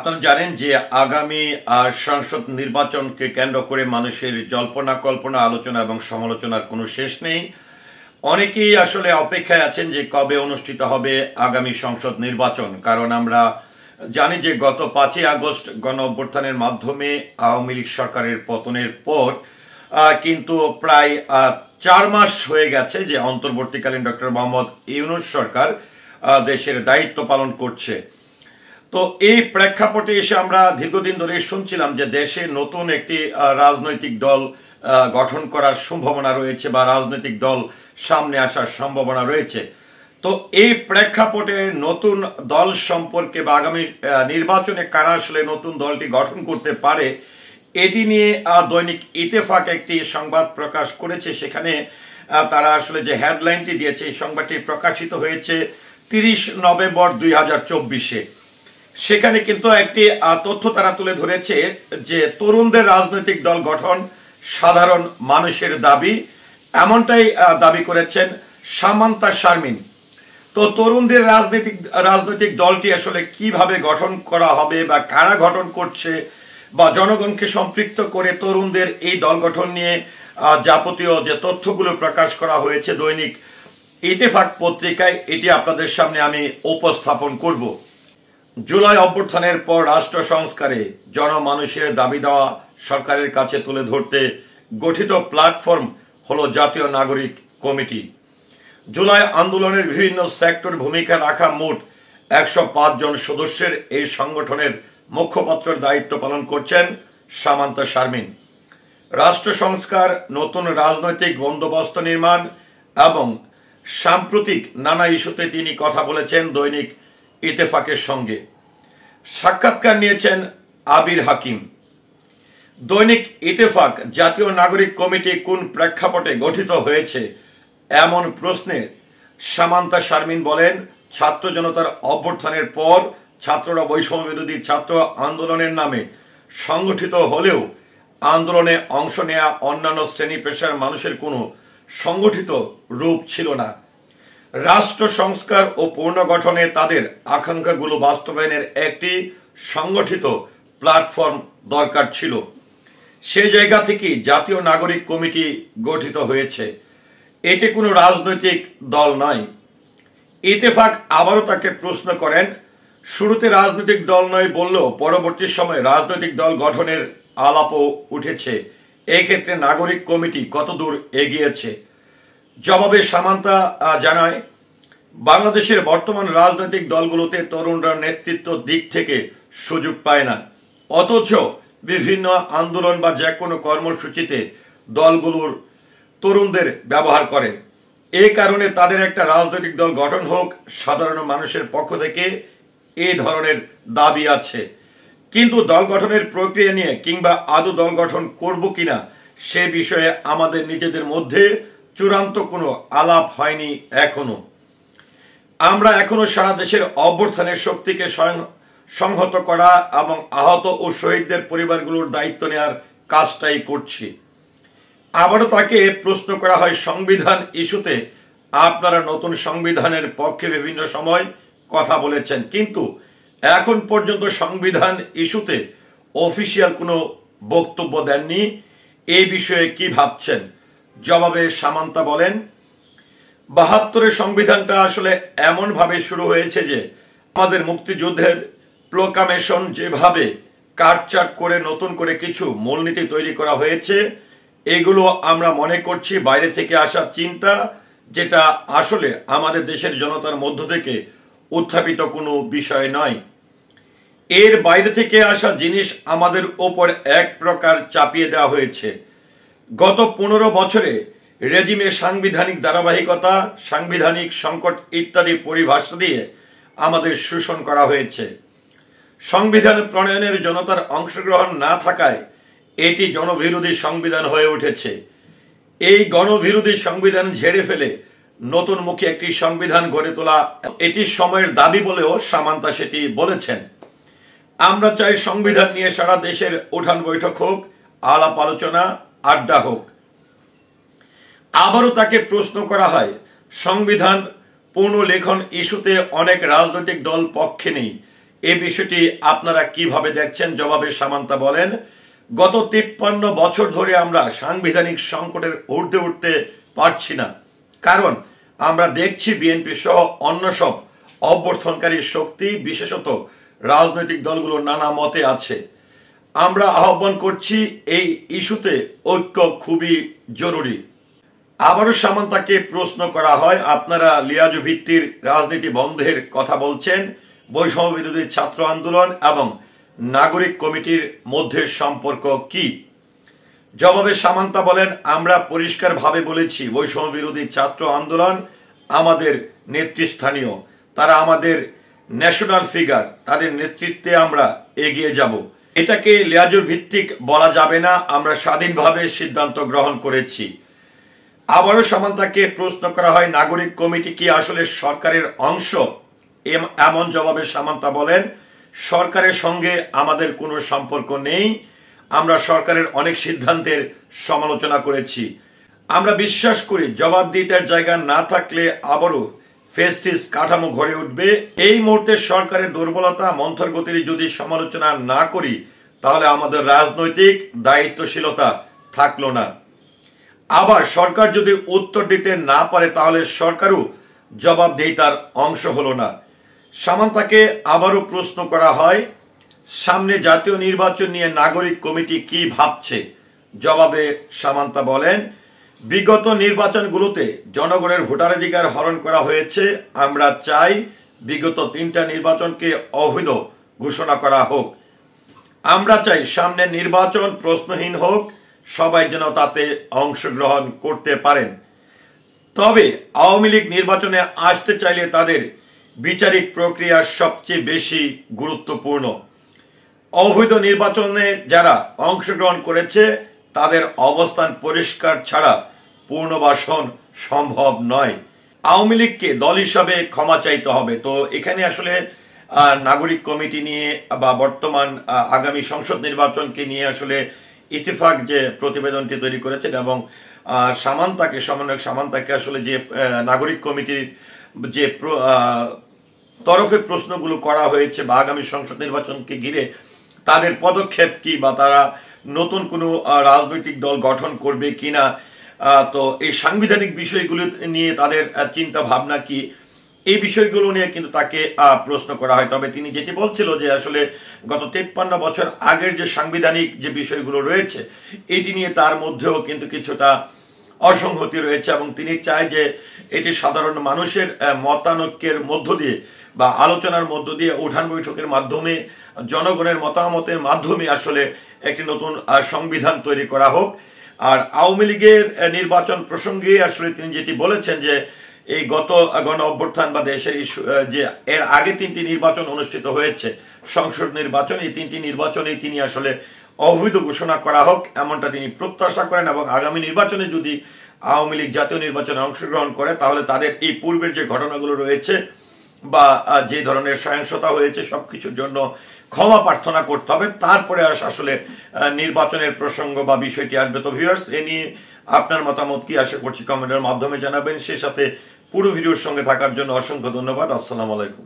আপনারা জানেন যে আগামী সংসদ নির্বাচনকে কেন্দ্র করে মানুষের জল্পনা কল্পনা আলোচনা এবং সমালোচনার কোনো শেষ নেই। অনেকেই আসলে অপেক্ষায় আছেন যে কবে অনুষ্ঠিত হবে আগামী সংসদ নির্বাচন, কারণ আমরা জানি যে গত 5ই আগস্ট গণ অভ্যুত্থানের মাধ্যমে আওয়ামী লীগ সরকারের পতনের পর কিন্তু প্রায় 4 মাস হয়ে গেছে যে অন্তর্বর্তীকালীন ডক্টর মোহাম্মদ ইউনূস সরকার দেশের দায়িত্ব পালন করছে। তো এই প্রেক্ষাপটে এসে আমরা দীর্ঘদিন ধরে শুনছিলাম যে দেশে নতুন একটি রাজনৈতিক দল গঠন করার সম্ভাবনা রয়েছে বা রাজনৈতিক দল সামনে আসার সম্ভাবনা রয়েছে। তো এই প্রেক্ষাপটে নতুন দল সম্পর্কে বা আগামী নির্বাচনে কারা আসলে নতুন দলটি গঠন করতে পারে এটি নিয়ে দৈনিক ইত্তেফাক একটি সংবাদ প্রকাশ করেছে। সেখানে তারা আসলে যে হেডলাইনটি দিয়েছে এই সংবাদটি প্রকাশিত হয়েছে 30 নভেম্বর 2024-এ। সেখানে কিন্তু একটি তথ্য তারা তুলে ধরেছে যে তরুণদের রাজনৈতিক দল গঠন সাধারণ মানুষের দাবি, এমনটাই দাবি করেছেন সামান্তা শারমিন। তো তরুণদের রাজনৈতিক দলটি আসলে কিভাবে গঠন করা হবে বা কারা গঠন করছে বা জনগণকে সম্পৃক্ত করে তরুণদের এই দল গঠন নিয়ে যাবতীয় যে তথ্যগুলো প্রকাশ করা হয়েছে দৈনিক ইত্তেফাক পত্রিকায়, এটি আপনাদের সামনে আমি উপস্থাপন করব। জুলাই অভ্যুত্থানের পর রাষ্ট্র সংস্কারে জনমানুষের দাবি দেওয়া সরকারের কাছে তুলে ধরতে গঠিত প্ল্যাটফর্ম হলো জাতীয় নাগরিক কমিটি। জুলাই আন্দোলনের বিভিন্ন সেক্টর ভূমিকা রাখা মোট 105 জন সদস্যের এই সংগঠনের মুখপাত্রের দায়িত্ব পালন করছেন সামান্তা শারমিন। রাষ্ট্র সংস্কার, নতুন রাজনৈতিক বন্দোবস্ত নির্মাণ এবং সাম্প্রতিক নানা ইস্যুতে তিনি কথা বলেছেন দৈনিক ইত্তেফাকের সঙ্গে। সাক্ষাৎকার নিয়েছেন আবির হাকিম। দৈনিক ইত্তেফাক জাতীয় নাগরিক কমিটি কোন প্রেক্ষাপটে গঠিত হয়েছে এমন প্রশ্নে সামান্তা শারমিন বলেন, ছাত্র জনতার অভ্যুত্থানের পর ছাত্ররা বৈষম্য বিরোধী ছাত্র আন্দোলনের নামে সংগঠিত হলেও আন্দোলনে অংশ নেওয়া অন্যান্য শ্রেণী পেশার মানুষের কোনো সংগঠিত রূপ ছিল না। রাষ্ট্র সংস্কার ও পুনর্গঠনে তাদের আকাঙ্ক্ষাগুলো বাস্তবায়নের একটি সংগঠিত প্ল্যাটফর্ম দরকার ছিল। সে জায়গা থেকে জাতীয় নাগরিক কমিটি গঠিত হয়েছে। এটি কোনো রাজনৈতিক দল নয়। ইত্তেফাক আবারও তাকে প্রশ্ন করেন, শুরুতে রাজনৈতিক দল নয় বললেও পরবর্তী সময়ে রাজনৈতিক দল গঠনের আলাপও উঠেছে, এক্ষেত্রে নাগরিক কমিটি কতদূর এগিয়েছে? জবাবে সামান্তা জানায়, বাংলাদেশের বর্তমান রাজনৈতিক দলগুলোতে তরুণরা নেতৃত্ব দিক থেকে সুযোগ পায় না, অথচ বিভিন্ন আন্দোলন বা যে কোনো কর্মসূচিতে দলগুলোর তরুণদের ব্যবহার করে। এই কারণে তাদের একটা রাজনৈতিক দল গঠন হোক, সাধারণ মানুষের পক্ষ থেকে এই ধরনের দাবি আছে। কিন্তু দল গঠনের প্রক্রিয়া নিয়ে কিংবা আদৌ দল গঠন করব কিনা সে বিষয়ে আমাদের নিজেদের মধ্যে চূড়ান্ত কোনো আলাপ হয়নি এখনো। আমরা এখনো সারা দেশের অভ্যুত্থানের শক্তিকে সংহত করা এবং আহত ও শহীদদের পরিবারগুলোর দায়িত্ব নেওয়ার কাজটাই করছি। আবারও তাকে প্রশ্ন করা হয়, সংবিধান ইস্যুতে আপনারা নতুন সংবিধানের পক্ষে বিভিন্ন সময় কথা বলেছেন, কিন্তু এখন পর্যন্ত সংবিধান ইস্যুতে অফিসিয়াল কোনো বক্তব্য দেননি, এই বিষয়ে কি ভাবছেন? জবাবে সামান্তা বলেন, 72-এর সংবিধানটা আসলে এমনভাবে শুরু হয়েছে যে আমাদের মুক্তিযুদ্ধের প্রোক্লামেশন যেভাবে কাটচাট করে নতুন করে কিছু মূলনীতি তৈরি করা হয়েছে, এগুলো আমরা মনে করছি বাইরে থেকে আসা চিন্তা, যেটা আসলে আমাদের দেশের জনতার মধ্য থেকে উত্থাপিত কোনো বিষয় নয়। এর বাইরে থেকে আসা জিনিস আমাদের ওপর এক প্রকার চাপিয়ে দেওয়া হয়েছে। গত 15 বছরে রেজিমের সাংবিধানিক ধারাবাহিকতা, সাংবিধানিক সংকট ইত্যাদি পরিভাষা দিয়ে আমাদের শোষণ করা হয়েছে। সংবিধান প্রণয়নের জনতার অংশগ্রহণ না থাকায় এটি জনবিরোধী সংবিধান হয়ে উঠেছে। এই গণবিরোধী সংবিধান ঝেড়ে ফেলে নতুনমুখী একটি সংবিধান গড়ে তোলা এটি সময়ের দাবি বলেও সামান্তা সেটি বলেছেন। আমরা চাই সংবিধান নিয়ে সারা দেশের উঠান বৈঠক হোক, আলাপ আলোচনা, আড্ডা হোক। আবারও তাকে প্রশ্ন করা হয়, সংবিধান পুনর্লেখন ইস্যুতে অনেক রাজনৈতিক দল পক্ষে নেই, এই বিষয়টি আপনারা কিভাবে দেখছেন? জবাবে সামান্তা বলেন, গত 53 বছর ধরে আমরা সাংবিধানিক সংকটের ঊর্ধ্বে উঠতে পারছি না, কারণ আমরা দেখছি বিএনপি সহ অন্য সব অভ্যর্থনকারী শক্তি, বিশেষত রাজনৈতিক দলগুলো নানা মতে আছে। আমরা আহ্বান করছি এই ইস্যুতে ঐক্য খুবই জরুরি। আবারও সামান্তাকে প্রশ্ন করা হয়, আপনারা লিয়াজু ভিত্তির রাজনীতি বন্ধের কথা বলছেন, বৈষম্য বিরোধী ছাত্র আন্দোলন এবং নাগরিক কমিটির মধ্যে সম্পর্ক কি? জবাবে সামান্তা বলেন, আমরা পরিষ্কারভাবে বলেছি বৈষম্য বিরোধী ছাত্র আন্দোলন আমাদের নেতৃস্থানীয়, তারা আমাদের ন্যাশনাল ফিগার, তাদের নেতৃত্বে আমরা এগিয়ে যাব। এটাকে লিয়াজুর ভিত্তিক বলা যাবে না, আমরা স্বাধীনভাবে সিদ্ধান্ত গ্রহণ করেছি। আবারও সামান্তাকে প্রশ্ন করা হয়, নাগরিক কমিটি কি আসলে সরকারের অংশ? এমন জবাবে সামান্তা বলেন, সরকারের সঙ্গে আমাদের কোনো সম্পর্ক নেই, আমরা সরকারের অনেক সিদ্ধান্তের সমালোচনা করেছি। আমরা বিশ্বাস করি জবাবদিহিতার জায়গা না থাকলে আবারও ফেস্টিস কাঠামো গড়ে উঠবে। এই মুহূর্তে সরকারের দুর্বলতা, মন্থর গতির যদি সমালোচনা না করি তাহলে আমাদের রাজনৈতিক দায়িত্বশীলতা থাকলো না। আবার সরকার যদি উত্তর দিতে না পারে তাহলে সরকারও জবাবদিহিতার অংশ হলো না। সামান্তাকে আবারও প্রশ্ন করা হয়, সামনে জাতীয় নির্বাচন নিয়ে নাগরিক কমিটি কি ভাবছে? জবাবে সামান্তা বলেন, বিগত নির্বাচনগুলোতে জনগণের ভোটাধিকার হরণ করা হয়েছে। আমরা চাই বিগত 3টা নির্বাচনকে অবৈধ ঘোষণা করা হোক। আমরা চাই সামনের নির্বাচন প্রশ্নহীন হোক, সবাই যেন তাতে অংশগ্রহণ করতে পারেন। তবে আওয়ামী লীগ নির্বাচনে আসতে চাইলে তাদের বিচারিক প্রক্রিয়া সবচেয়ে বেশি গুরুত্বপূর্ণ। অবৈধ নির্বাচনে যারা অংশগ্রহণ করেছে তাদের অবস্থান পরিষ্কার ছাড়া পুনর্বাসন সম্ভব নয়। আওয়ামী লীগকে দল হিসাবে ক্ষমা চাইতে হবে। তো এখানে আসলে নাগরিক কমিটি নিয়ে বা বর্তমান আগামী সংসদ নির্বাচনকে নিয়ে আসলে ইত্তেফাক যে প্রতিবেদনটি তৈরি করেছেন এবং সামান্তাকে, সমন্বয়ক সামান্তাকে আসলে যে নাগরিক কমিটির যে তরফে প্রশ্নগুলো করা হয়েছে বা আগামী সংসদ নির্বাচনকে ঘিরে তাদের পদক্ষেপ কি বা তারা নতুন কোনো রাজনৈতিক দল গঠন করবে কিনা, তো এই সাংবিধানিক বিষয়গুলো নিয়ে তাদের চিন্তা ভাবনা কি, এই বিষয়গুলো নিয়ে কিন্তু তাকে প্রশ্ন করা হয়। তবে তিনি যেটি বলছিল যে আসলে গত 53 বছর আগের যে সাংবিধানিক যে বিষয়গুলো রয়েছে এটি নিয়ে তার মধ্যেও কিন্তু কিছুটা অসংহতি রয়েছে এবং তিনি চায় যে এটি সাধারণ মানুষের মতানৈক্যের মধ্য দিয়ে বা আলোচনার মধ্য দিয়ে উঠান বৈঠকের মাধ্যমে জনগণের মতামতের মাধ্যমে আসলে একটি নতুন সংবিধান তৈরি করা হোক। আর আওয়ামী লীগের নির্বাচন প্রসঙ্গে আসলে তিনি যেটি বলেছেন যে এই গত গণ অভ্যুত্থান বা দেশের যে এর আগে 3টি নির্বাচন অনুষ্ঠিত হয়েছে সংসদ নির্বাচন, এই 3টি নির্বাচনে তিনি আসলে অবৈধ ঘোষণা করা হোক এমনটা তিনি প্রত্যাশা করেন এবং আগামী নির্বাচনে যদি আওয়ামী লীগ জাতীয় নির্বাচনে অংশগ্রহণ করে তাহলে তাদের এই পূর্বের যে ঘটনাগুলো রয়েছে বা যে ধরনের সহিংসতা হয়েছে সবকিছুর জন্য ক্ষমা প্রার্থনা করতে হবে, তারপরে আসলে নির্বাচনের প্রসঙ্গ বা বিষয়টি আসবে। তো ভিউয়ার্স, এ নিয়ে আপনার মতামত কি, আশা করছি কমেন্টের মাধ্যমে জানাবেন। সেই সাথে পুরো ভিডিওর সঙ্গে থাকার জন্য অসংখ্য ধন্যবাদ। আসসালামু আলাইকুম।